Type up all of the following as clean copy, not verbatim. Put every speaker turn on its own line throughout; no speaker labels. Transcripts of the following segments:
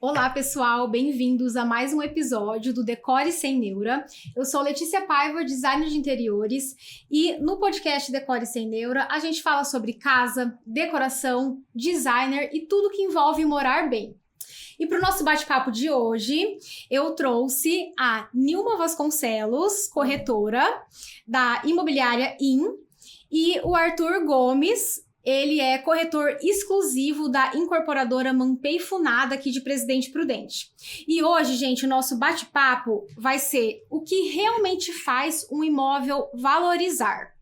Olá, pessoal, bem-vindos a mais um episódio do Decore Sem Neura. Eu sou Letícia Paiva, designer de interiores, e no podcast Decore Sem Neura a gente fala sobre casa, decoração, designer e tudo que envolve morar bem. E para o nosso bate-papo de hoje, eu trouxe a Nilma Vasconcelos, corretora da imobiliária IN, e o Arthur Gomes. Ele é corretor exclusivo da incorporadora Mampei Funada aqui de Presidente Prudente. E hoje, gente, o nosso bate-papo vai ser o que realmente faz um imóvel valorizar.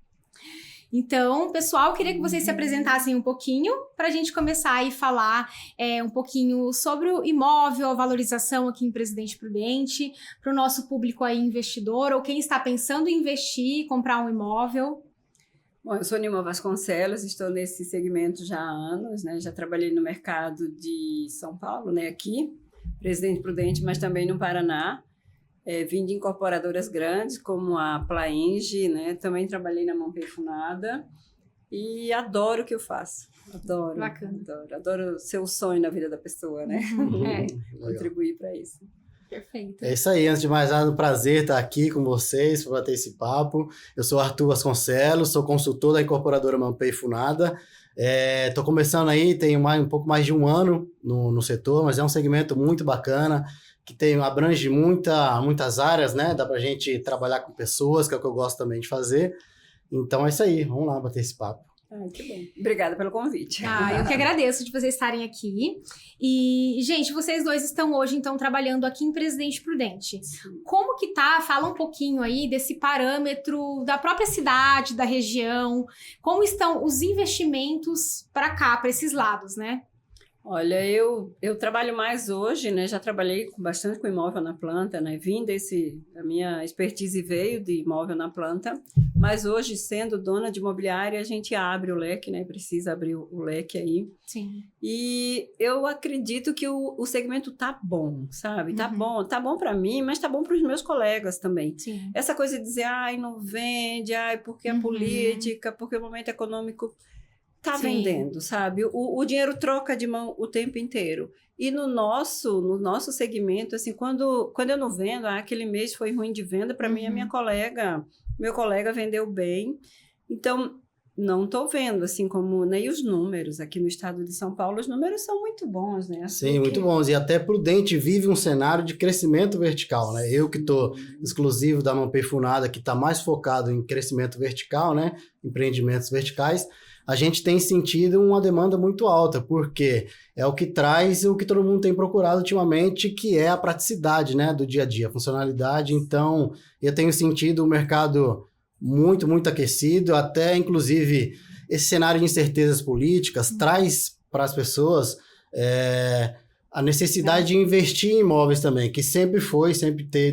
Então, pessoal, queria que vocês se apresentassem um pouquinho para a gente começar aí a falar um pouquinho sobre o imóvel, a valorização aqui em Presidente Prudente, para o nosso público aí investidor ou quem está pensando em investir, comprar um imóvel.
Bom, eu sou Nilma Vasconcelos, estou nesse segmento já há anos, né? Já trabalhei no mercado de São Paulo, né? Aqui, Presidente Prudente, mas também no Paraná. Vim de incorporadoras grandes, como a Plaenge, né? Também trabalhei na Mampei Funada e adoro o que eu faço. Adoro,
Bacana.
adoro ser o sonho na vida da pessoa, né? Contribuir para isso.
Perfeito.
É isso aí, antes de mais nada, um prazer estar aqui com vocês para bater esse papo. Eu sou Arthur Vasconcelos, sou consultor da incorporadora Mampei Funada. Estou começando aí, tenho um pouco mais de um ano no setor, mas é um segmento muito bacana, que abrange muitas áreas, né? Dá para a gente trabalhar com pessoas, que é o que eu gosto também de fazer. Então é isso aí, vamos lá bater esse papo.
Que bom. Obrigada pelo convite.
Eu que agradeço de vocês estarem aqui. E, gente, vocês dois estão hoje, então, trabalhando aqui em Presidente Prudente.
Sim.
Como que tá? Fala um pouquinho aí desse parâmetro da própria cidade, da região. Como estão os investimentos para cá, para esses lados, né?
Olha, eu trabalho mais hoje, né? Já trabalhei bastante com imóvel na planta, né? A minha expertise veio de imóvel na planta, mas hoje, sendo dona de imobiliária, a gente abre o leque, né? Precisa abrir o leque aí.
Sim.
E eu acredito que o segmento tá bom, sabe? Tá bom para mim, mas tá bom para os meus colegas também.
Sim.
Essa coisa de dizer, não vende, porque a política, porque o momento econômico... Tá vendendo, sabe? O dinheiro troca de mão o tempo inteiro. E no nosso segmento, assim, quando eu não vendo, aquele mês foi ruim de venda, para mim, meu colega vendeu bem. Então, não estou vendo, assim, como nem os números aqui no estado de São Paulo, os números são muito bons, né?
Sim, muito bons. E até Prudente vive um cenário de crescimento vertical, né? Eu que estou exclusivo da Mampei Funada, que está mais focado em crescimento vertical, né? Empreendimentos verticais. A gente tem sentido uma demanda muito alta, porque é o que traz o que todo mundo tem procurado ultimamente, que é a praticidade, né, do dia a dia, a funcionalidade. Então, eu tenho sentido o mercado muito, muito aquecido, até, inclusive, esse cenário de incertezas políticas traz para as pessoas a necessidade de investir em imóveis também, que sempre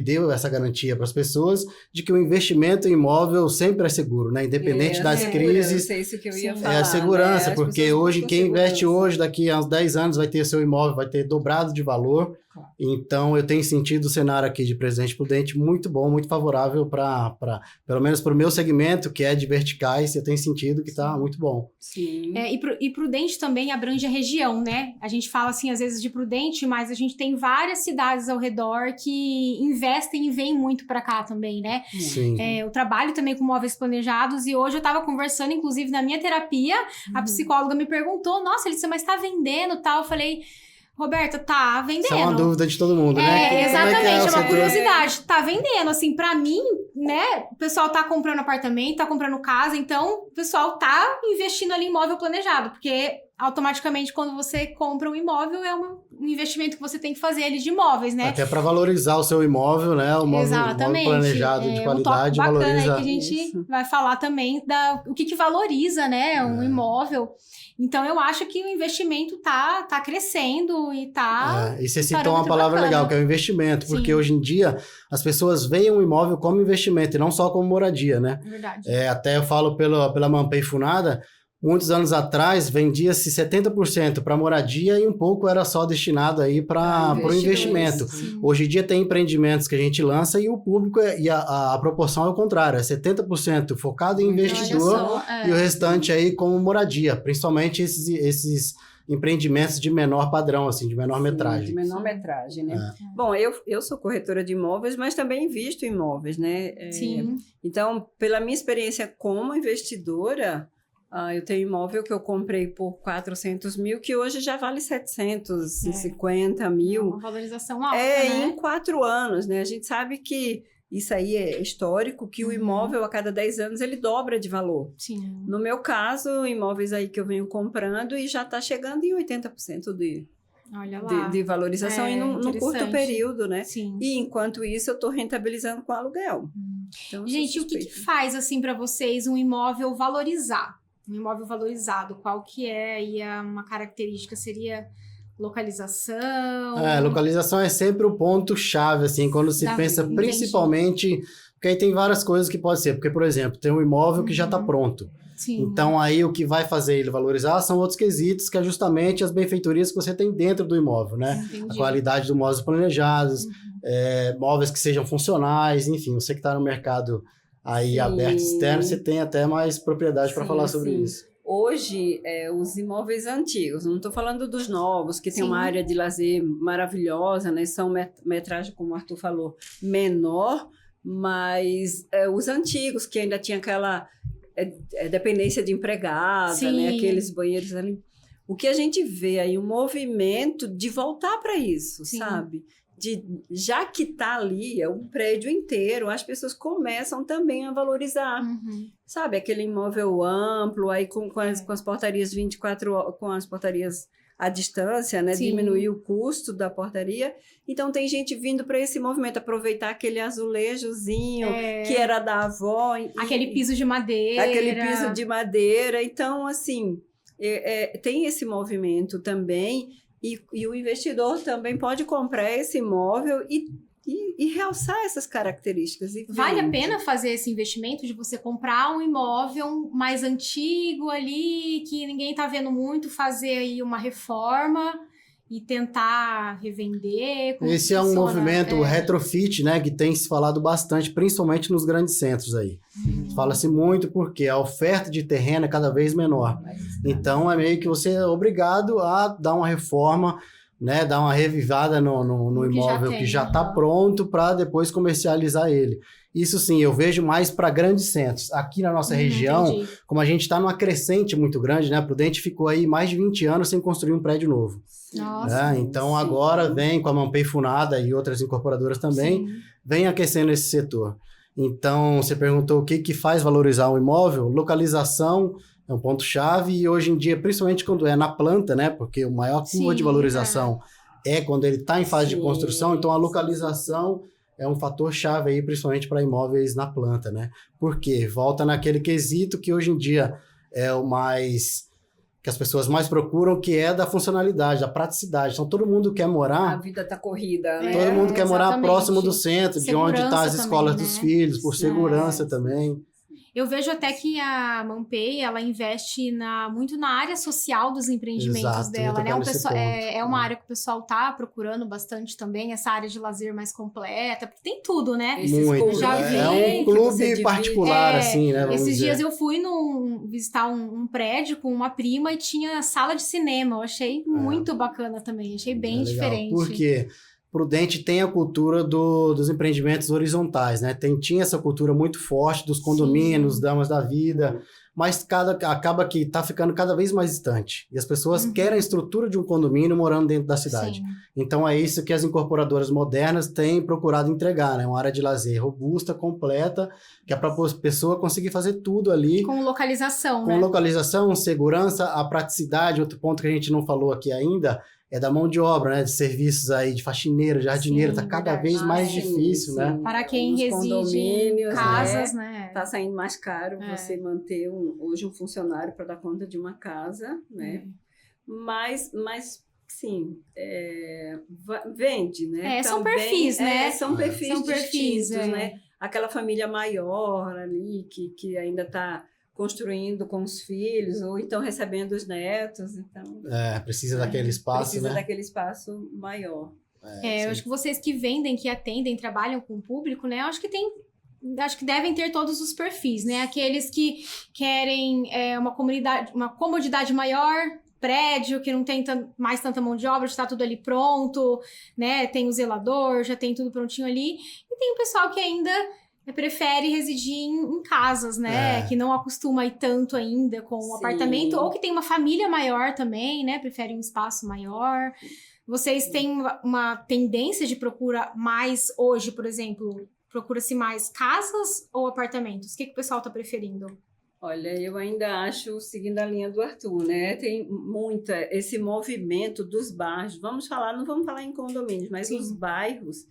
deu essa garantia para as pessoas de que o investimento em imóvel sempre é seguro, né? Independente das crises.
Isso que eu ia falar,
é a segurança,
né?
porque hoje quem investe hoje, daqui a uns 10 anos, vai ter seu imóvel, vai ter dobrado de valor. Então, eu tenho sentido o cenário aqui de Presidente Prudente muito bom, muito favorável para pelo menos para o meu segmento, que é de verticais, eu tenho sentido que está muito bom.
Sim.
E Prudente também abrange a região, né? A gente fala, assim, às vezes de Prudente, mas a gente tem várias cidades ao redor que investem e vêm muito para cá também, né?
Sim.
Eu trabalho também com móveis planejados e hoje eu estava conversando, inclusive, na minha terapia, a psicóloga me perguntou, nossa, Elisa, mas tá vendendo, tal? Eu falei... Roberta, tá vendendo.
Isso é uma dúvida de todo mundo, né?
Exatamente, é uma
setor?
curiosidade. Tá vendendo, assim, pra mim, né? O pessoal tá comprando apartamento, tá comprando casa, então o pessoal tá investindo ali em imóvel planejado, porque automaticamente quando você compra um imóvel é um investimento que você tem que fazer ali de imóveis, né?
Até para valorizar o seu imóvel, né? O móvel planejado de qualidade
um tópico bacana
valoriza.
aí que a gente vai falar também o que valoriza, né? Um imóvel. Então, eu acho que o investimento tá crescendo e tá...
E você citou uma palavra legal, que é o investimento, porque hoje em dia as pessoas veem o imóvel como investimento e não só como moradia, né?
Verdade.
Até eu falo pela Mampei Funada, muitos anos atrás vendia-se 70% para moradia e um pouco era só destinado aí para o investimento.
Sim.
Hoje em dia tem empreendimentos que a gente lança e o público, a proporção é o contrário, é 70% focado em investidor e o restante aí como moradia, principalmente esses empreendimentos de menor padrão, assim, de menor metragem.
De menor metragem, né? Bom, eu sou corretora de imóveis, mas também invisto em imóveis, né?
Sim.
Então, pela minha experiência como investidora, eu tenho imóvel que eu comprei por 400 mil, que hoje já vale 750 mil.
Uma valorização alta, né?
Em 4 anos, né? A gente sabe que isso aí é histórico, que o imóvel, a cada 10 anos, ele dobra de valor.
Sim.
No meu caso, imóveis aí que eu venho comprando e já está chegando em 80%
Olha lá.
de valorização e num curto período, né?
Sim.
E enquanto isso, eu estou rentabilizando com aluguel. Então,
gente, o que faz, assim, para vocês um imóvel valorizar? Um imóvel valorizado, qual que é aí uma característica? Seria localização?
Localização é sempre o ponto-chave, assim, quando se pensa principalmente... Porque aí tem várias coisas que pode ser. Porque, por exemplo, tem um imóvel que já está pronto.
Sim.
Então, aí o que vai fazer ele valorizar são outros quesitos, que é justamente as benfeitorias que você tem dentro do imóvel, né?
Entendi.
A qualidade dos móveis planejados, móveis que sejam funcionais, enfim, você que está no mercado aí aberto externo, você tem até mais propriedade para falar sobre isso.
Hoje, os imóveis antigos, não estou falando dos novos, que tem uma área de lazer maravilhosa, né? São metragem, como o Arthur falou, menor, mas os antigos, que ainda tinha aquela dependência de empregada, né? Aqueles banheiros ali. O que a gente vê aí, um movimento de voltar para isso, sabe? Já que está ali, é um prédio inteiro, as pessoas começam também a valorizar, sabe? Aquele imóvel amplo, aí com as portarias 24 horas, com as portarias à distância, né? Diminuir o custo da portaria. Então, tem gente vindo para esse movimento, aproveitar aquele azulejozinho que era da avó.
Aquele piso de madeira.
Aquele piso de madeira. Então, assim, tem esse movimento também. E o investidor também pode comprar esse imóvel e realçar essas características.
Vale a pena fazer esse investimento de você comprar um imóvel mais antigo ali, que ninguém está vendo muito, fazer aí uma reforma e tentar revender?
Esse é um movimento retrofit, né, que tem se falado bastante, principalmente nos grandes centros aí. Fala-se muito porque a oferta de terreno é cada vez menor. Então, é meio que você é obrigado a dar uma reforma, né, dar uma revivada no imóvel que já está pronto para depois comercializar ele. Isso sim, eu vejo mais para grandes centros. Aqui na nossa região, como a gente está numa crescente muito grande, né, a Prudente ficou aí mais de 20 anos sem construir um prédio novo.
Nossa,
então agora vem com a Mampei Funada e outras incorporadoras também, vem aquecendo esse setor. Então, você perguntou o que faz valorizar um imóvel? Localização é um ponto-chave e hoje em dia, principalmente quando é na planta, né? Porque o maior curva de valorização é quando ele está em fase de construção, então a localização é um fator-chave aí, principalmente para imóveis na planta, né? Porque volta naquele quesito que hoje em dia é o mais... que as pessoas mais procuram, que é da funcionalidade, da praticidade. Então, todo mundo quer morar...
A vida está corrida, né?
Todo mundo quer morar próximo do centro, de onde estão as escolas dos filhos, por segurança também.
Eu vejo até que a Mampei, ela investe muito na área social dos empreendimentos dela, né? É uma área que o pessoal tá procurando bastante também, essa área de lazer mais completa, porque tem tudo, né?
Muito.
Já vi.
É um clube particular, assim, né?
Esses dias eu fui visitar um prédio com uma prima e tinha sala de cinema. Eu achei muito bacana também, achei bem diferente.
Por quê? Prudente tem a cultura dos empreendimentos horizontais, né? Tinha essa cultura muito forte dos condomínios, damas da vida, mas acaba que está ficando cada vez mais distante. E as pessoas querem a estrutura de um condomínio morando dentro da cidade. Então é isso que as incorporadoras modernas têm procurado entregar, né? Uma área de lazer robusta, completa, que é para a pessoa conseguir fazer tudo ali.
Com localização,
Com localização, segurança, a praticidade. Outro ponto que a gente não falou aqui ainda é da mão de obra, né? De serviços aí, de faxineiro, jardineiro, tá cada vez mais difícil, né?
Para quem reside em casas, né?
Tá saindo mais caro você manter hoje um funcionário para dar conta de uma casa, né? Mas sim, vende, né?
São perfis, né?
São perfis distintos, né? Aquela família maior ali, que ainda tá construindo com os filhos, ou então recebendo os netos, então...
Precisa daquele espaço,
precisa daquele espaço maior.
Eu acho que vocês que vendem, que atendem, trabalham com o público, né? Eu acho que tem acho que devem ter todos os perfis, né? Aqueles que querem uma comodidade maior, prédio, que não tem mais tanta mão de obra, já tá tudo ali pronto, né? Tem o zelador, já tem tudo prontinho ali. E tem o pessoal que ainda prefere residir em casas, né? Que não acostuma a ir tanto ainda com o apartamento, ou que tem uma família maior também, né? Prefere um espaço maior. Vocês têm uma tendência de procura mais hoje, por exemplo, procura-se mais casas ou apartamentos? O que o pessoal tá preferindo?
Olha, eu ainda acho, seguindo a linha do Arthur, né? Tem esse movimento dos bairros. Não vamos falar em condomínios, mas os bairros,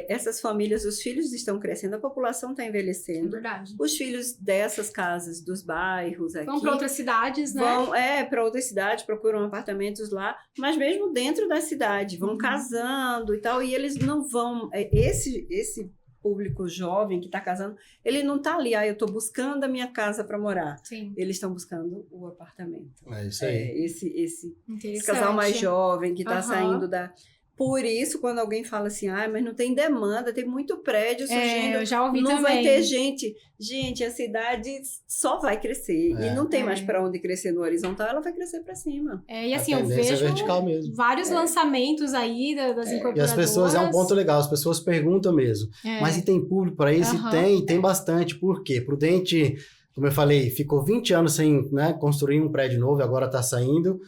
essas famílias, os filhos estão crescendo, a população está envelhecendo.
É verdade.
Os filhos dessas casas, dos bairros aqui...
Vão para outras cidades, né?
Vão, para outras cidades, procuram apartamentos lá, mas mesmo dentro da cidade, vão casando e tal, e eles não vão... Esse público jovem que está casando, ele não está ali, eu estou buscando a minha casa para morar.
Sim.
Eles estão buscando o apartamento.
É isso aí.
Esse casal mais jovem que está saindo da... Por isso, quando alguém fala assim, mas não tem demanda, tem muito prédio surgindo,
eu já ouvi
não
também.
vai ter gente. Gente, a cidade só vai crescer. E não tem mais para onde crescer no horizontal, ela vai crescer para cima.
E assim, eu vejo
vertical mesmo.
Vários lançamentos aí das incorporadoras.
E as pessoas, é um ponto legal, as pessoas perguntam mesmo. Mas e tem público para isso? E tem bastante. Por quê? Prudente, como eu falei, ficou 20 anos sem construir um prédio novo, agora está saindo.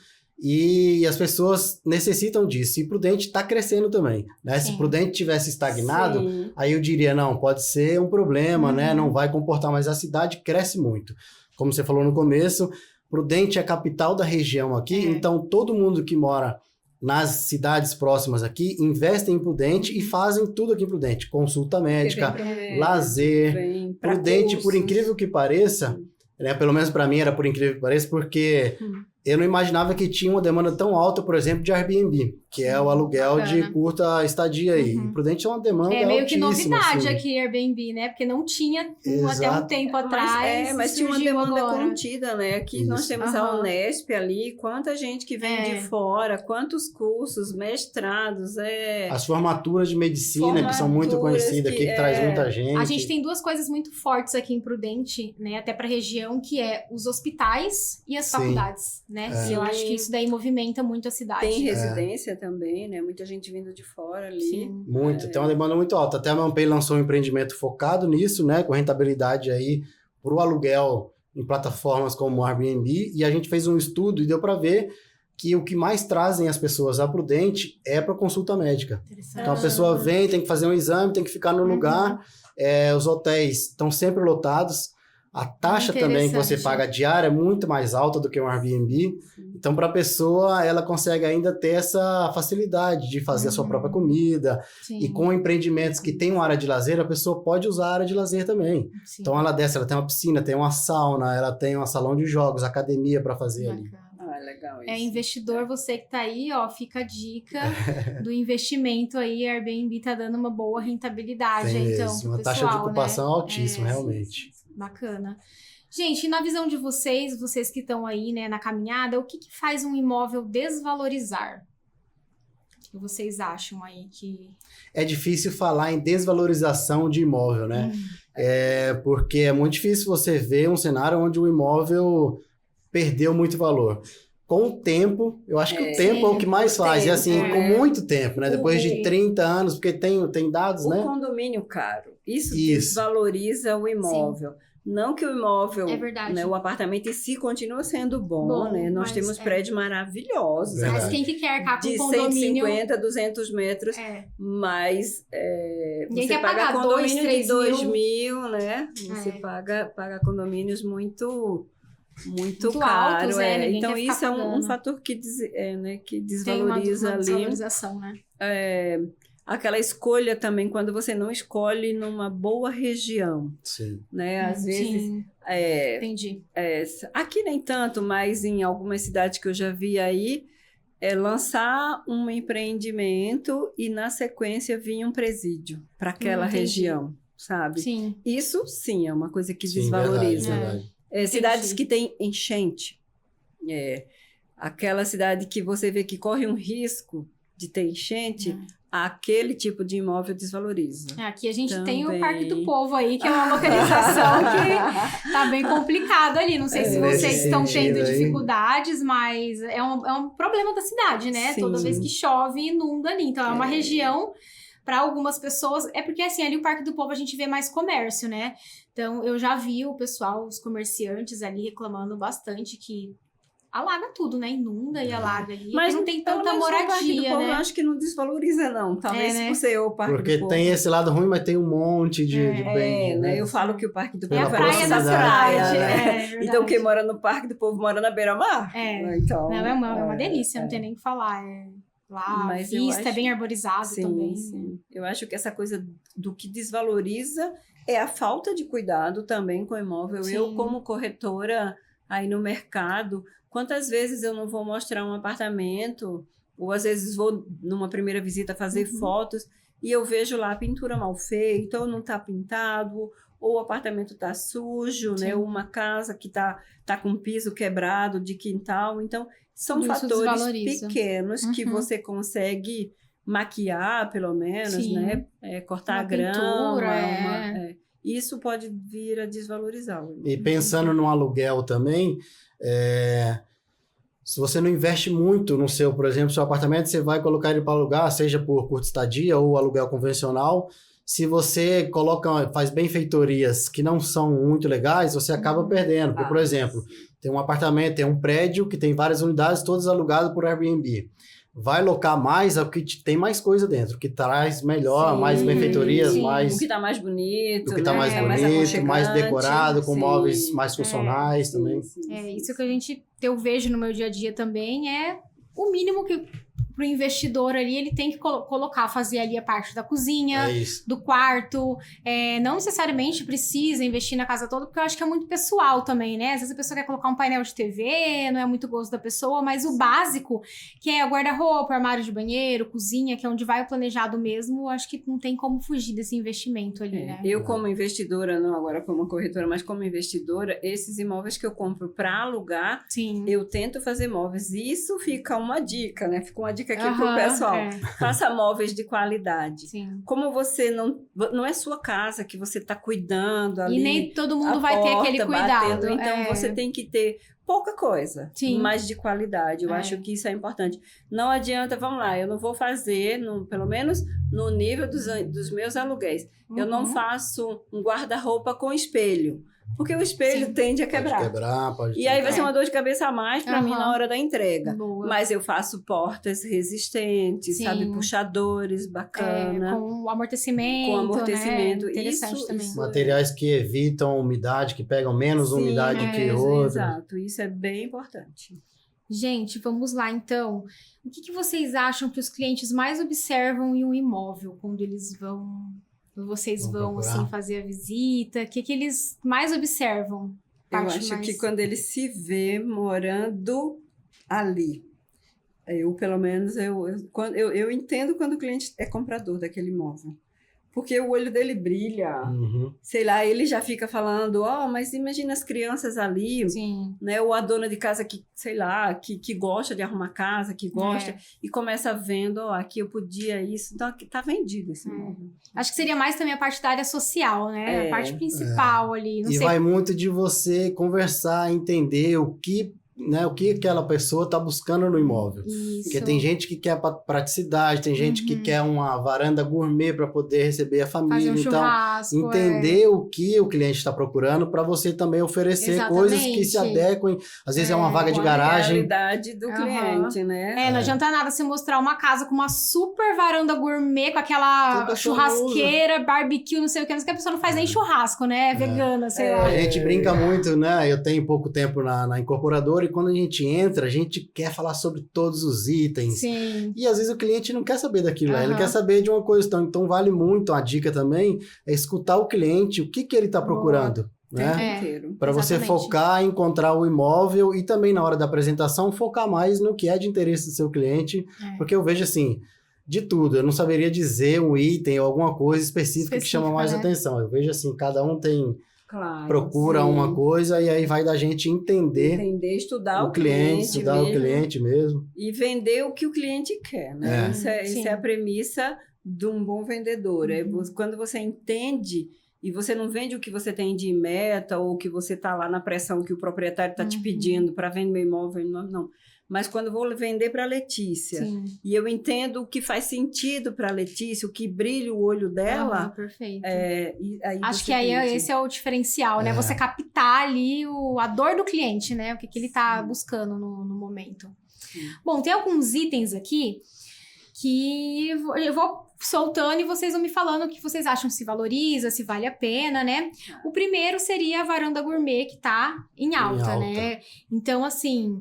E as pessoas necessitam disso. E Prudente está crescendo também, né? Se Prudente tivesse estagnado, aí eu diria, não, pode ser um problema, né? Não vai comportar, mas a cidade cresce muito. Como você falou no começo, Prudente é a capital da região aqui, então todo mundo que mora nas cidades próximas aqui investem em Prudente e fazem tudo aqui em Prudente. Consulta médica, lazer. Prudente, por incrível que pareça, né? Pelo menos para mim era por incrível que pareça, porque... Eu não imaginava que tinha uma demanda tão alta, por exemplo, de Airbnb, que é o aluguel de curta estadia aí. E Prudente é uma demanda altíssima.
É meio que novidade aqui, Airbnb, né? Porque não tinha até um tempo atrás.
Mas tinha uma demanda
agora.
contida, né? Aqui nós temos a Unesp ali, quanta gente que vem de fora, quantos cursos, mestrados.
As formaturas de medicina, que são muito conhecidas aqui, que traz muita gente.
A gente tem duas coisas muito fortes aqui em Prudente, né? Até para a região, que é os hospitais e as faculdades. Né? Eu acho que isso daí movimenta muito a cidade.
Tem residência também, né? Muita gente vindo de fora ali.
Sim.
Muito, tem uma demanda muito alta. Até a Mampay lançou um empreendimento focado nisso, né? Com rentabilidade aí para o aluguel em plataformas como o Airbnb. E a gente fez um estudo e deu para ver que o que mais trazem as pessoas a Prudente é para consulta médica. Então a pessoa vem, tem que fazer um exame, tem que ficar no lugar. Os hotéis estão sempre lotados. A taxa também que você paga diária é muito mais alta do que um Airbnb. Então, para a pessoa, ela consegue ainda ter essa facilidade de fazer a sua própria comida. E com empreendimentos que tem uma área de lazer, a pessoa pode usar a área de lazer também. Então, ela tem uma piscina, tem uma sauna, ela tem um salão de jogos, academia para fazer ali.
Legal isso.
Investidor, você que tá aí, fica a dica do investimento aí, Airbnb tá dando uma boa rentabilidade.
Tem
então,
uma taxa de ocupação altíssima, realmente.
Bacana. Gente, na visão de vocês que estão aí, né, na caminhada, o que faz um imóvel desvalorizar? O que vocês acham aí que...
É difícil falar em desvalorização de imóvel, né? Porque é muito difícil você ver um cenário onde o imóvel perdeu muito valor. Com o tempo, eu acho que o tempo é o que mais faz. E assim, com muito tempo, né? Depois de 30 anos, porque tem dados, né?
O condomínio caro. Isso desvaloriza o imóvel. Não que o imóvel, né, o apartamento em si continua sendo bom, né? Nós temos prédios maravilhosos.
Mas quem que quer cá com
de
condomínio...
150, 200 metros. Mas
ninguém
você
quer
paga
pagar
condomínio
2, 3
de 2 mil, né? Você paga condomínios muito caro.
Altos,
Então, isso é um fator que desvaloriza
uma
ali.
desvalorização, né?
Aquela escolha também, quando você não escolhe numa boa região.
Sim.
Né? Às vezes...
Entendi.
Aqui nem tanto, mas em algumas cidades que eu já vi aí, lançar um empreendimento e, na sequência, vir um presídio para aquela região, sabe?
Sim.
Isso, sim, é uma coisa que desvaloriza.
Verdade.
Cidades que têm enchente. Aquela cidade que você vê que corre um risco de ter enchente, aquele tipo de imóvel desvaloriza.
Aqui a gente tem o
Também.
Parque do Povo aí, que é uma localização que tá bem complicada ali. Não sei se
Nesse
vocês estão tendo
sentido aí.
dificuldades, mas é um problema da cidade, né?
Sim.
Toda vez que chove, inunda ali. Então é uma região, para algumas pessoas, é porque assim, ali o Parque do Povo a gente vê mais comércio, né? Então eu já vi o pessoal, os comerciantes ali reclamando bastante que alaga tudo, né? Inunda e alaga ali.
Mas
não tem
pelo
tanta
menos no Parque do
moradia,
Povo, eu
né?
acho que não desvaloriza, não. Talvez
né?
por ser o Parque
Porque
do Povo.
tem esse lado ruim, mas tem um monte de bem.
né? Eu falo que o Parque do
É
Povo
a praia da
proximidade.
cidade,
né?
verdade.
Então, quem mora no Parque do Povo mora na beira-mar. Então,
Não, é uma delícia, não tem nem o que falar. Lá,
Mas
a
eu
vista é
acho-
bem arborizado
Sim,
também.
sim. Eu acho que essa coisa do que desvaloriza é a falta de cuidado também com o imóvel.
Sim.
Eu, como corretora aí no mercado, quantas vezes eu não vou mostrar um apartamento, ou às vezes vou numa primeira visita fazer fotos, e eu vejo lá a pintura mal feita, ou não está pintado, ou o apartamento está sujo, né?
Sim.
Ou uma casa que tá com piso quebrado de quintal. Então, são
Tudo isso
fatores
desvaloriza.
pequenos que
Uhum.
você consegue maquiar, pelo menos,
Sim.
né? Cortar
Uma
a grama.
pintura,
Isso pode vir a desvalorizar.
E pensando no aluguel também, se você não investe muito no seu, por exemplo, seu apartamento, você vai colocar ele para alugar, seja por curta estadia ou aluguel convencional. Se você faz benfeitorias que não são muito legais, você acaba perdendo. Porque, por exemplo, tem um apartamento, tem um prédio que tem várias unidades, todas alugadas por Airbnb. Vai locar mais ao que tem mais coisa dentro, que traz melhor,
Sim,
mais benfeitorias,
sim.
mais
O que está mais bonito,
o que está
né?
mais
É,
bonito, mais
aconchegante.
decorado, com
Sim.
móveis mais funcionais também.
Isso que eu vejo no meu dia a dia também é o mínimo que pro investidor ali, ele tem que colocar, fazer ali a parte da cozinha,
É isso.
do quarto, não necessariamente precisa investir na casa toda, porque eu acho que é muito pessoal também, né? Às vezes a pessoa quer colocar um painel de TV, não é muito gosto da pessoa, mas o básico, que é o guarda-roupa, armário de banheiro, cozinha, que é onde vai o planejado mesmo, eu acho que não tem como fugir desse investimento ali, né?
Eu, como investidora, não agora como corretora, mas como investidora, esses imóveis que eu compro para alugar,
Sim.
eu tento fazer móveis. E isso fica uma dica, né? Fica uma dica aqui
Aham,
pro pessoal.
é.
Faça móveis de qualidade.
Sim.
Como você não é sua casa que você está cuidando ali.
E nem todo mundo
a
vai ter aquele
porta
cuidado.
batendo, então você tem que ter pouca coisa,
Sim.
mas de qualidade. Eu acho que isso é importante. Não adianta, vamos lá, eu não vou fazer, pelo menos no nível dos meus aluguéis. Eu não faço um guarda-roupa com espelho, porque o espelho tende a quebrar.
Pode quebrar, pode...
E aí vai ser uma dor de cabeça a mais para mim
Aham.
na hora da entrega.
Boa.
Mas eu faço portas resistentes,
Sim.
sabe? Puxadores, bacana.
Com amortecimento.
Com amortecimento.
Né? Interessante
Isso-
também.
isso-
Materiais que evitam umidade, que pegam menos
Sim,
umidade que
é,
outros.
Exato, isso é bem importante.
Gente, vamos lá então. O que vocês acham que os clientes mais observam em um imóvel quando eles vão. Quando vocês
Vão
vão
procurar.
assim fazer a visita? O que eles mais observam?
Eu
Parte
acho
mais-
que quando ele se vê morando ali, pelo menos, eu entendo quando o cliente é comprador daquele imóvel. Porque o olho dele brilha,
Uhum.
sei lá, ele já fica falando, mas imagina as crianças ali,
Sim.
né? Ou a dona de casa que, sei lá, que gosta de arrumar casa, que gosta, e começa vendo, aqui eu podia isso, então aqui tá vendido esse imóvel.
Acho que seria mais também a parte da área social, né? A parte principal ali. Não
E
sei.
vai muito de você conversar, entender o que aquela pessoa está buscando no imóvel.
Isso.
Porque tem gente que quer praticidade, tem gente que quer uma varanda gourmet para poder receber a
fazer
família.
um
Então,
churrasco.
entender o que o cliente está procurando para você também oferecer
Exatamente.
coisas que se adequem. Às vezes é uma vaga de
Com a
garagem.
realidade do cliente, né?
Não adianta nada você mostrar uma casa com uma super varanda gourmet, com aquela
Toda
churrasqueira, barbecue, não sei o que a pessoa não faz nem churrasco, né? É vegana, sei lá.
A gente brinca muito, né? Eu tenho pouco tempo na incorporadora e quando a gente entra, a gente quer falar sobre todos os itens.
Sim.
E às vezes o cliente não quer saber daquilo, né? Ele
Aham.
quer saber de uma coisa. Então vale muito, a dica também é escutar o cliente, o que ele está procurando. Né?
Inteiro.
Para você
Exatamente.
focar em encontrar o imóvel e também na hora da apresentação focar mais no que é de interesse do seu cliente, porque eu vejo assim, de tudo, eu não saberia dizer um item ou alguma coisa específica que chama mais
né?
atenção. Eu vejo assim, cada um tem
Claro,
procura
sim.
uma coisa e aí vai da gente entender
Estudar
o cliente, estudar o
mesmo,
cliente mesmo.
e vender o que o cliente quer, né?
É.
Isso
Sim.
é a premissa de um bom vendedor. É
Uhum.
quando você entende e você não vende o que você tem de meta ou que você está lá na pressão que o proprietário está te
Uhum.
pedindo para vender meu imóvel, não. Mas quando eu vou vender para a Letícia
Sim.
e eu entendo o que faz sentido para a Letícia, o que brilha o olho dela,
Perfeito.
e aí
Acho
você
que aí
vende.
esse é o diferencial, né?
É.
Você captar ali a dor do cliente, né? O que ele tá buscando no momento.
Sim.
Bom, tem alguns itens aqui que eu vou soltando e vocês vão me falando o que vocês acham, se valoriza, se vale a pena, né? O primeiro seria a varanda gourmet, que tá em alta, né? Então, assim,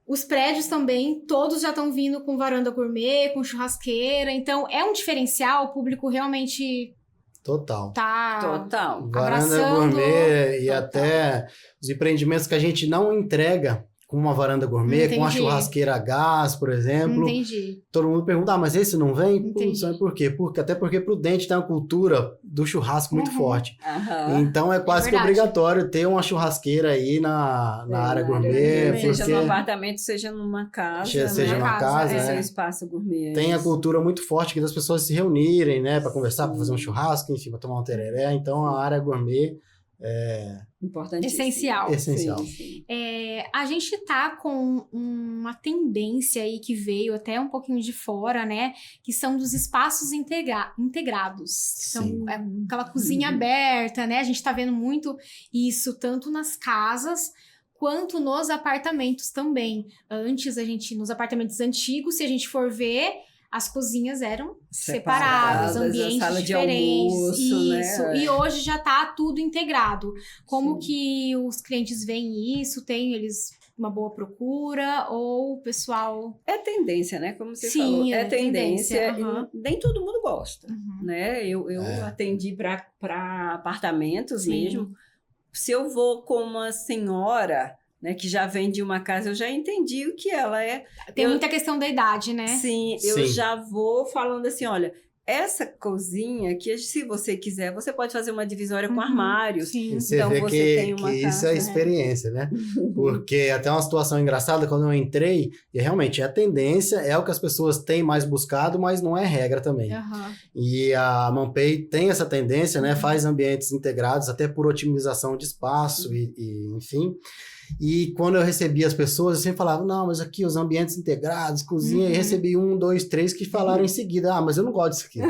os prédios também, todos já estão vindo com varanda gourmet, com churrasqueira. Então, é um diferencial, o público realmente
Total.
tá
Total.
Varanda
abraçando.
gourmet e
Total.
até os empreendimentos que a gente não entrega com uma varanda gourmet, com uma
Entendi.
churrasqueira a gás, por exemplo.
Entendi.
Todo mundo pergunta, mas esse não vem?
Entendi.
Sabe por quê? Até porque Prudente tem uma cultura do churrasco muito forte.
Aham.
Então é quase que
verdade.
obrigatório ter uma churrasqueira aí na área gourmet,
gourmet.
Seja
porque
no apartamento, seja numa casa.
seja
né?
numa
casa,
casa,
Esse é o
né?
espaço gourmet.
Tem a
isso.
cultura muito forte aqui das pessoas se reunirem, né, para conversar, para fazer um
Sim.
churrasco, enfim, para tomar um tereré. Então a área gourmet é
Importantíssimo.
Essencial.
essencial.
Sim.
A gente tá com uma tendência aí que veio até um pouquinho de fora, né? Que são dos espaços integrados. São
Sim.
aquela cozinha aberta, né? A gente tá vendo muito isso, tanto nas casas quanto nos apartamentos também. Antes, nos apartamentos antigos, se a gente for ver, as cozinhas eram separadas,
a
ambientes
sala de
diferentes.
almoço,
Isso.
né?
E hoje já tá tudo integrado. Como
Sim.
que os clientes veem isso? Tem eles uma boa procura? Ou o pessoal...
É tendência, né? Como você
Sim,
falou.
é
É tendência.
tendência,
E
aham.
nem todo mundo gosta,
Uhum.
né? Eu atendi para apartamentos
Sim.
mesmo. Se eu vou com uma senhora, né, que já vem de uma casa, eu já entendi o que ela é.
Tem muita questão da idade, né?
Sim, eu
Sim.
já vou falando assim, olha, essa cozinha que se você quiser, você pode fazer uma divisória com
Uhum,
armários.
sim.
E você
Então,
vê
você tem
que
uma
isso
casa,
é
né?
experiência, né? Porque até uma situação engraçada, quando eu entrei, e realmente é a tendência, é o que as pessoas têm mais buscado, mas não é regra também.
Aham.
E a ManPay tem essa tendência, né? Faz ambientes integrados, até por otimização de espaço e enfim. E quando eu recebia as pessoas, eu sempre falava, não, mas aqui os ambientes integrados, cozinha, e recebi 1, 2, 3 que falaram em seguida, mas eu não gosto disso aqui.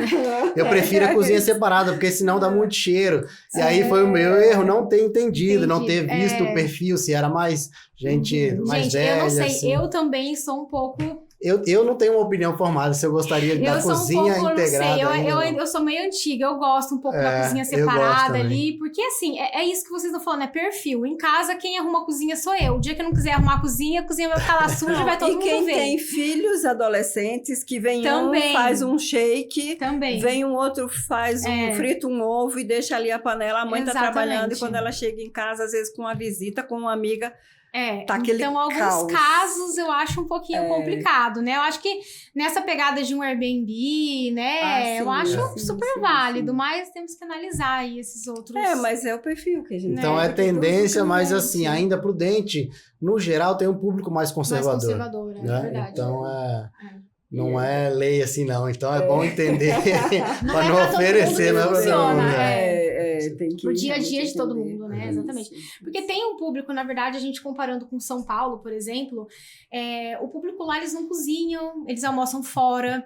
Eu prefiro a cozinha separada, porque senão dá muito cheiro. E aí foi o meu erro, não ter entendido, não ter visto o perfil, se era mais gente mais
Gente,
velha.
eu não sei,
assim.
eu também sou um pouco...
Eu não tenho uma opinião formada se eu gostaria da
Eu sou
cozinha
um pouco,
integrada.
não sei,
ainda não.
eu sou meio antiga, eu gosto um pouco da cozinha
eu gosto
separada
também.
ali, porque assim, é isso que vocês estão falando, é perfil. Em casa, quem arruma a cozinha sou eu. O dia que eu não quiser arrumar a cozinha vai ficar lá suja, vai todo
E
mundo
quem
ver.
tem filhos adolescentes, que vem
Também.
um, faz um shake,
Também.
vem um outro, faz frita um ovo e deixa ali a panela, a mãe tá
Exatamente.
trabalhando, e quando ela chega em casa, às vezes com uma visita, com uma amiga, tá aquele
então alguns
caos.
casos eu acho um pouquinho complicado, né? Eu acho que nessa pegada de um Airbnb, né? Eu acho super válido, mas temos que analisar aí esses outros.
Mas é o perfil que a gente
Então é tendência, mas assim, ainda prudente, no geral tem um público mais conservador.
Mais conservador, é
né?
verdade.
Então não é lei assim não, então é bom entender para não oferecer, não é pra todo mundo.
Tem que
pro dia a dia de todo
entender.
mundo, né? Exatamente. Porque tem um público, na verdade, a gente comparando com São Paulo, por exemplo, o público lá, eles não cozinham, eles almoçam fora.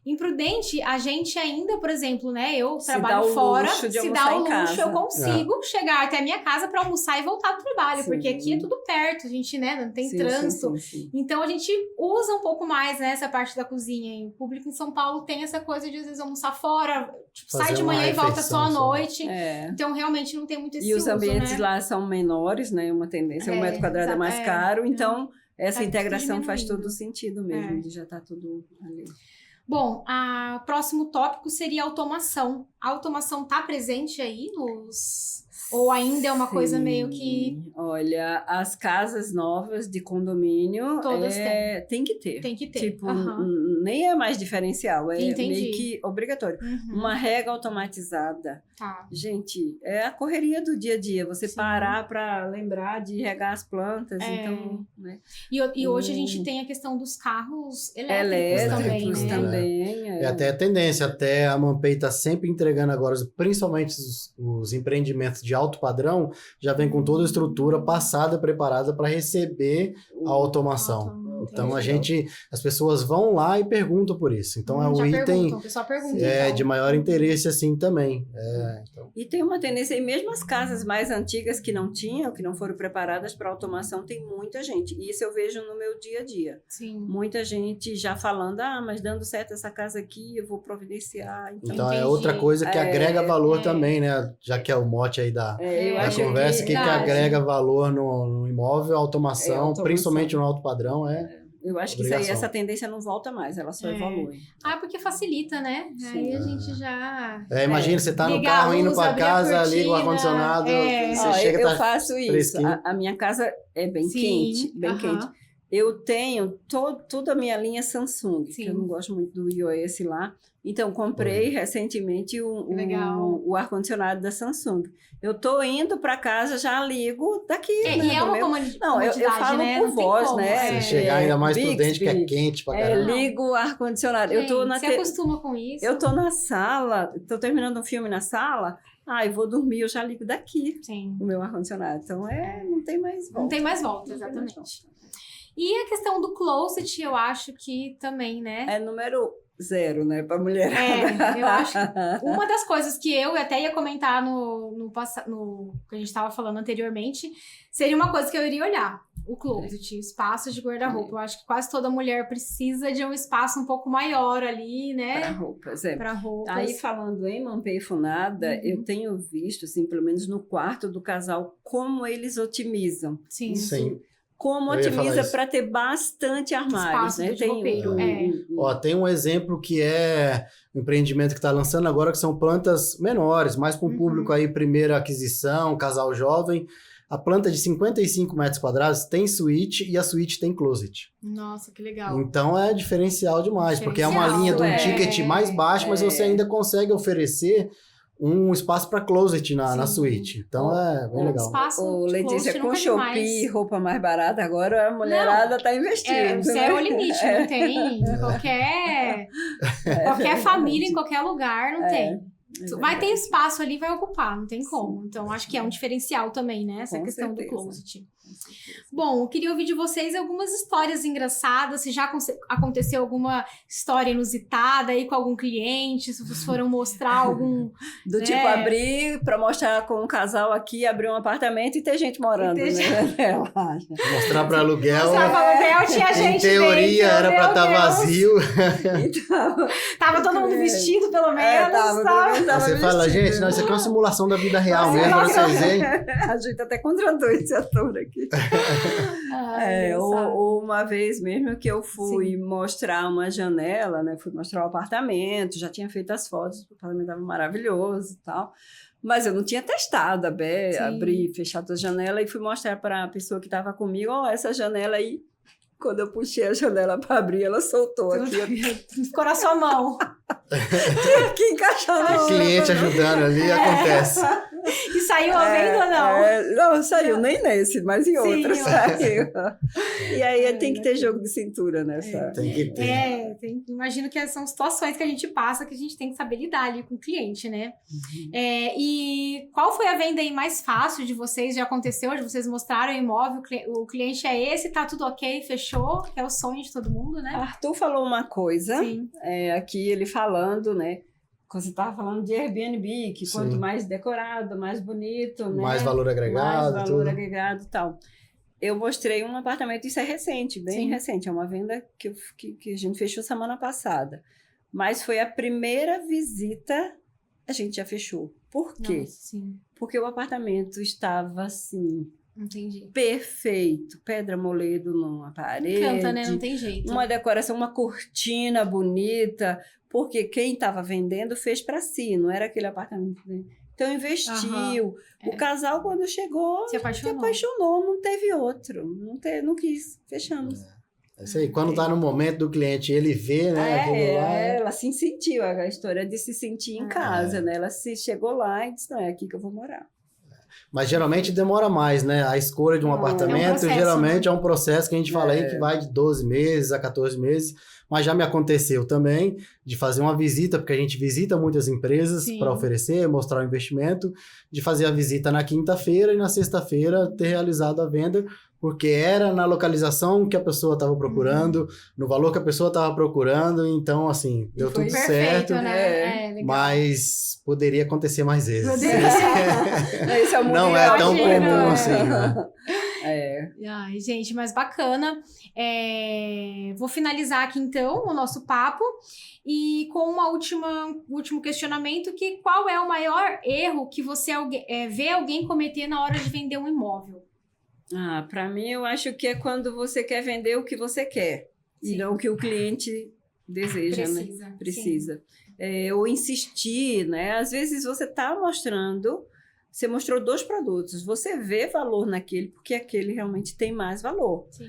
Imprudente, a gente ainda, por exemplo, né? Eu trabalho fora, se dá o luxo, eu consigo chegar até a minha casa para almoçar e voltar pro trabalho, porque aqui é tudo perto, a gente, né? Não tem trânsito.
Sim.
Então a gente usa um pouco mais, né, essa parte da cozinha. E o público em São Paulo tem essa coisa de às vezes almoçar fora, tipo, sai de manhã e volta só à noite. Então realmente não tem muito esse uso,
os ambientes
né?
lá são menores, né? Uma tendência, 1 metro quadrado é mais caro, então essa integração faz todo sentido mesmo, de já tá tudo ali.
Bom, o próximo tópico seria a automação. A automação está presente aí Ou ainda é uma coisa meio que...
Olha, as casas novas de condomínio
Todas
tem que ter.
Tem que ter.
Tipo,
Aham.
nem é mais diferencial, é
Entendi.
meio que obrigatório.
Uhum.
Uma rega automatizada.
Tá.
Gente, é a correria do dia a dia. Você
Sim.
parar para lembrar de regar as plantas.
É.
Então, né?
E hoje a gente tem a questão dos carros elétricos também, né?
também.
É até a tendência, até a Mampei está sempre entregando agora, principalmente os empreendimentos de alto padrão, já vem com toda a estrutura passada, preparada para receber a automação. Então as pessoas vão lá e perguntam por isso. Então é o item
o pessoal pergunta,
de maior interesse assim também. Então.
E tem uma tendência, e mesmo as casas mais antigas que não tinham, que não foram preparadas para automação, tem muita gente. E isso eu vejo no meu dia a dia.
Sim.
Muita gente já falando, mas dando certo essa casa aqui, eu vou providenciar.
Então é outra coisa que agrega valor também, né? Já que é o mote aí da conversa, que agrega valor no imóvel, automação, principalmente no alto padrão,
Eu acho que essa tendência não volta mais, ela só evolui.
Porque facilita, né? Sim. Aí a gente já...
imagina, você tá no carro indo pra casa, liga o ar-condicionado, você chega...
Eu faço isso. A minha casa é bem quente, bem quente. Eu tenho toda a minha linha Samsung, que eu não gosto muito do iOS lá. Então, comprei recentemente o ar-condicionado da Samsung. Eu tô indo para casa, já ligo daqui.
E é uma comodidade,
não, eu falo por voz, né?
Se chegar ainda mais prudente, que é quente pra caramba.
Ligo o ar-condicionado.
Você acostuma com isso?
Eu tô na sala, tô terminando um filme na sala, eu vou dormir, eu já ligo daqui o meu ar-condicionado. Então, não tem mais volta.
Não tem mais volta, exatamente. E a questão do closet, eu acho que também, né?
É número 0, né, pra mulherada.
Eu acho que uma das coisas que eu até ia comentar no que a gente estava falando anteriormente, seria uma coisa que eu iria olhar. O closet, espaço de guarda-roupa. Eu acho que quase toda mulher precisa de um espaço um pouco maior ali, né?
Para roupas,
Para roupas.
Aí, falando em Mampei Funada, eu tenho visto, assim, pelo menos no quarto do casal, como eles otimizam.
Sim.
Como otimiza para ter bastante armários, né?
Tem um exemplo que é um empreendimento que está lançando agora, que são plantas menores, mais para um público aí, primeira aquisição, casal jovem. A planta de 55 metros quadrados tem suíte e a suíte tem closet.
Nossa, que legal.
Então é diferencial demais, porque é uma linha de um ticket mais baixo, mas você ainda consegue oferecer um espaço para closet na suíte. Então é bem legal.
Letícia, com Shopee, roupa mais barata, agora a mulherada está investindo.
Isso é o limite, não tem. Qualquer família, em qualquer lugar, não tem. Vai ter espaço ali, vai ocupar, não tem como. Então, acho que é um diferencial também, né? Essa questão do closet. Bom, eu queria ouvir de vocês algumas histórias engraçadas, se já aconteceu alguma história inusitada aí com algum cliente, se vocês foram mostrar algum...
tipo, abrir para mostrar com um casal aqui, abrir um apartamento e ter gente morando, né?
Mostrar para aluguel.
Mostrar para aluguel, tinha gente
em teoria,
dentro,
era para estar vazio.
Então,
tava todo mundo vestido, pelo menos.
Você fala, gente, não, isso aqui é uma simulação da vida real mesmo, pra vocês verem.
A gente até contratou esse ator aqui. Uma vez mesmo que eu fui mostrar uma janela, né? Fui mostrar o apartamento, já tinha feito as fotos, o apartamento estava maravilhoso e tal. Mas eu não tinha testado, abrir, fechado a janela e fui mostrar para a pessoa que estava comigo, essa janela aí. Quando eu puxei a janela para abrir, ela soltou aqui.
Ficou na sua mão.
Tinha que encaixar no
cliente ajudando ali, acontece.
E saiu a venda ou não?
Não, saiu nem nesse, mas em outros saiu. E aí tem que ter jogo de cintura nessa.
Tem que ter.
Imagino que são situações que a gente passa que a gente tem que saber lidar ali com o cliente, né? E qual foi a venda aí mais fácil de vocês? Já aconteceu? De vocês mostraram o imóvel, o cliente é esse, tá tudo ok, fechou? Que é o sonho de todo mundo, né?
Arthur falou uma coisa, aqui ele falando, né? Quando você estava falando de Airbnb, que quanto mais decorado, mais bonito, né?
Mais valor agregado.
Mais valor agregado e tal. Eu mostrei um apartamento, isso é recente, bem recente. É uma venda que a gente fechou semana passada. Mas foi a primeira visita, a gente já fechou. Por quê?
Nossa,
porque o apartamento estava assim...
Entendi.
Perfeito. Pedra moledo numa parede.
Canta, né? Não tem jeito.
Uma decoração, uma cortina bonita. Porque quem estava vendendo fez para si, não era aquele apartamento. Então investiu. O casal, quando chegou,
Se apaixonou.
não teve outro. Não quis. Fechamos.
É isso aí. Quando tá no momento do cliente, ele vê, né? aquilo lá,
Ela se sentiu, a história de se sentir em casa, né? Ela chegou lá e disse, não, é aqui que eu vou morar.
Mas geralmente demora mais, né? A escolha de um apartamento
processo,
geralmente
né?
é um processo que a gente fala aí que vai de 12 meses a 14 meses. Mas já me aconteceu também de fazer uma visita, porque a gente visita muitas empresas
Sim.
para oferecer, mostrar o investimento, de fazer a visita na quinta-feira e na sexta-feira ter realizado a venda, porque era na localização que a pessoa estava procurando, no valor que a pessoa estava procurando, então, assim, deu tudo
Perfeito,
certo,
né? Legal.
mas poderia acontecer mais vezes.
Esse é o
Não é tão
Imagina,
comum
é.
assim, né?
Ai, gente, mas bacana. Vou finalizar aqui, então, o nosso papo e com último questionamento, que qual é o maior erro que você vê alguém cometer na hora de vender um imóvel?
Para mim, eu acho que é quando você quer vender o que você quer
Sim.
e não o que o cliente deseja,
Precisa.
né? Precisa. Ou insistir, né? Às vezes você está mostrando, você mostrou 2 produtos, você vê valor naquele porque aquele realmente tem mais valor.
Sim.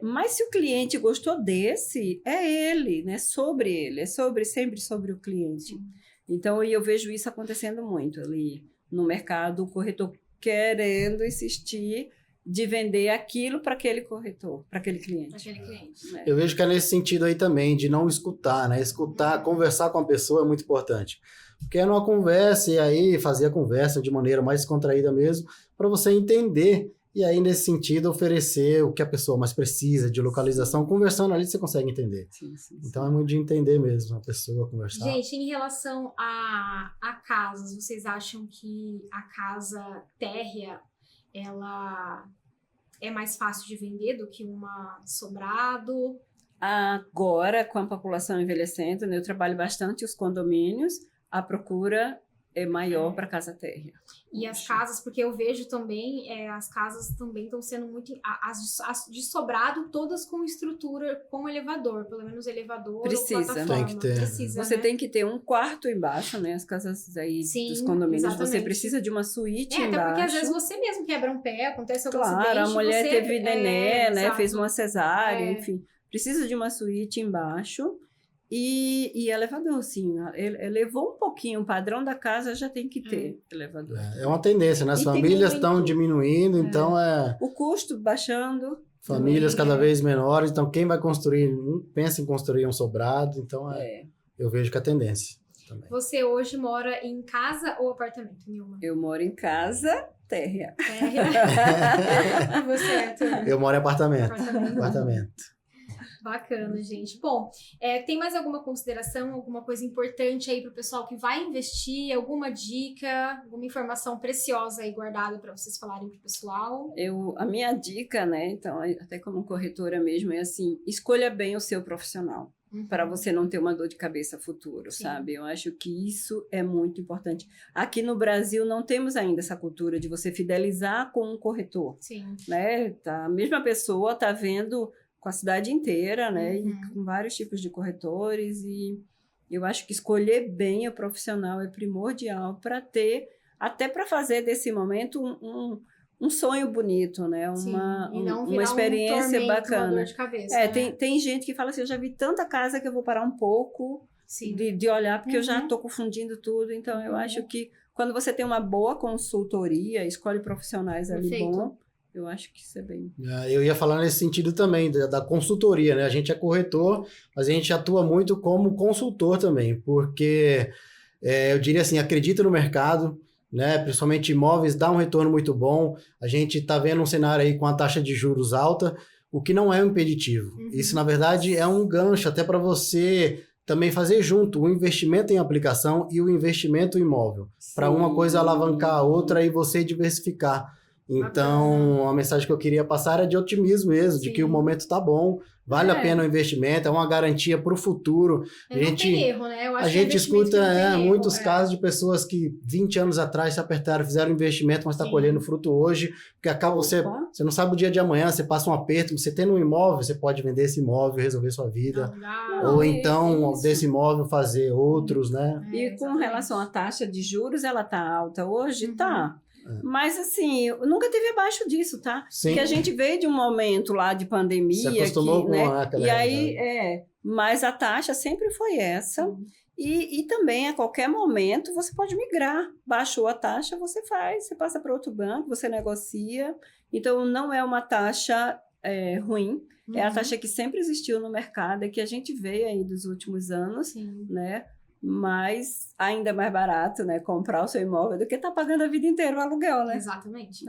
Mas se o cliente gostou desse, é ele, né? Sobre ele, sempre sobre o cliente.
Sim.
Então, eu vejo isso acontecendo muito ali no mercado, o corretor querendo insistir de vender aquilo para aquele corretor, para aquele cliente.
Aquele cliente.
né?
Eu vejo que é nesse sentido aí também, de não escutar, né? Escutar, conversar com a pessoa é muito importante. Porque é numa conversa, e aí fazer a conversa de maneira mais descontraída mesmo, para você entender, e aí nesse sentido oferecer o que a pessoa mais precisa de localização. Conversando ali você consegue entender.
Sim.
Então é muito de entender mesmo a pessoa, conversar.
Gente, em relação a casas, vocês acham que a casa térrea, ela é mais fácil de vender do que uma sobrado?
Agora, com a população envelhecendo, né, eu trabalho bastante os condomínios, a procura é maior para casa térrea.
E as casas, porque eu vejo também, as casas também estão sendo muito... As de sobrado, todas com estrutura, com elevador. Pelo menos elevador
Precisa.
ou plataforma.
Tem que ter.
Precisa,
Você
né?
tem que ter um quarto embaixo, né? As casas aí
Sim,
dos condomínios,
exatamente.
você precisa de uma suíte
Até
embaixo.
porque às vezes você mesmo quebra um pé, acontece algum
Claro,
acidente.
a mulher
você,
teve neném, né?
exato.
Fez uma cesárea,
É.
enfim. Precisa de uma suíte embaixo e elevador, sim. Elevou um pouquinho, o padrão da casa já tem que ter elevador.
É uma tendência, né? As
E tem
famílias estão
muito.
diminuindo, então
O custo baixando.
famílias
também,
cada vez menores, então quem vai construir, pensa em construir um sobrado, então eu vejo que é a tendência também.
Você hoje mora em casa ou apartamento, Nilma?
Eu moro em casa térrea.
E você, Arthur?
Eu moro em apartamento.
Apartamento. Bacana, gente. Bom, tem mais alguma consideração, alguma coisa importante aí para o pessoal que vai investir? Alguma dica, alguma informação preciosa aí guardada para vocês falarem para o pessoal?
A minha dica, né? Então, até como corretora mesmo, é assim: escolha bem o seu profissional. Para você não ter uma dor de cabeça futuro,
Sim.
sabe? Eu acho que isso é muito importante. Aqui no Brasil não temos ainda essa cultura de você fidelizar com um corretor,
Sim.
né? A mesma pessoa está vendo com a cidade inteira, né?
Uhum.
E com vários tipos de corretores, e eu acho que escolher bem o profissional é primordial para ter, até para fazer desse momento um sonho bonito, né?
Sim.
Uma
E não
uma
virar
experiência
tormento, uma
bacana.
dor de cabeça, né?
Tem gente que fala assim: eu já vi tanta casa que eu vou parar um pouco
Sim.
de olhar, porque eu já
Uhum.
estou confundindo tudo. Então, eu acho que quando você tem uma boa consultoria, escolhe profissionais ali
Perfeito.
bom, eu acho que isso é bem...
Eu ia falar nesse sentido também, da consultoria, né? A gente é corretor, mas a gente atua muito como consultor também, porque eu diria assim, acredita no mercado, né? Principalmente imóveis, dá um retorno muito bom. A gente está vendo um cenário aí com a taxa de juros alta, o que não é um impeditivo.
Uhum.
Isso, na verdade, é um gancho até para você também fazer junto o investimento em aplicação e o investimento imóvel, para uma coisa alavancar a outra e você diversificar. Então, a mensagem que eu queria passar era de otimismo mesmo, de que o momento tá bom, vale a pena o investimento, é uma garantia para o futuro.
Não tem erro, né? Eu acho
a gente escuta muitos
erro,
casos de pessoas que 20 anos atrás se apertaram, fizeram investimento, mas está colhendo fruto hoje, porque acaba você não sabe o dia de amanhã, você passa um aperto, você tendo um imóvel, você pode vender esse imóvel, resolver sua vida, ou então desse imóvel fazer outros, né?
E com relação à taxa de juros, ela tá alta hoje? Tá. Mas assim, nunca teve abaixo disso, tá?
Sim.
Porque a gente veio de um momento lá de pandemia,
se acostumou
que,
com
né?
aquela
E aí, mas a taxa sempre foi essa. E também, a qualquer momento, você pode migrar. Baixou a taxa, você passa para outro banco, você negocia. Então, não é uma taxa ruim. É a taxa que sempre existiu no mercado, é que a gente veio aí dos últimos anos, né? Mas ainda é mais barato, né, comprar o seu imóvel do que estar pagando a vida inteira o aluguel, né?
Exatamente.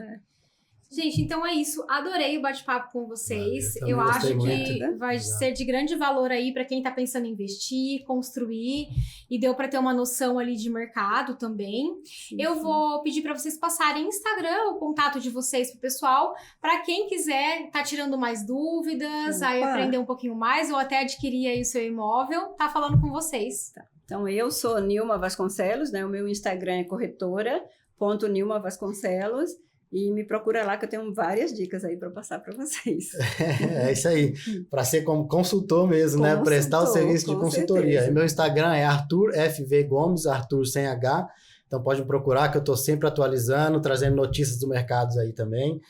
Gente, então é isso. Adorei o bate-papo com vocês. Eu acho que vai ser de grande valor aí para quem está pensando em investir, construir, e deu para ter uma noção ali de mercado também. Eu vou pedir para vocês passarem Instagram, o contato de vocês pro pessoal, para quem quiser tá tirando mais dúvidas, aí aprender um pouquinho mais ou até adquirir aí o seu imóvel, tá falando com vocês.
Então, eu sou Nilma Vasconcelos, né? O meu Instagram é corretora.Nilma Vasconcelos. E me procura lá que eu tenho várias dicas aí para passar para vocês.
É isso aí, para ser como consultor mesmo, né? Prestar o serviço de consultoria. E meu Instagram é Arthur FV Gomes, Arthur sem H. Então pode me procurar que eu estou sempre atualizando, trazendo notícias do mercado aí também.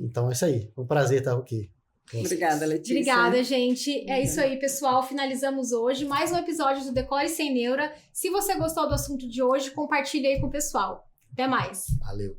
Então é isso aí, um prazer estar aqui.
Obrigada, Letícia.
Obrigada, gente. É isso aí, pessoal. Finalizamos hoje mais um episódio do Decore Sem Neura. Se você gostou do assunto de hoje, compartilhe aí com o pessoal. Até mais.
Valeu.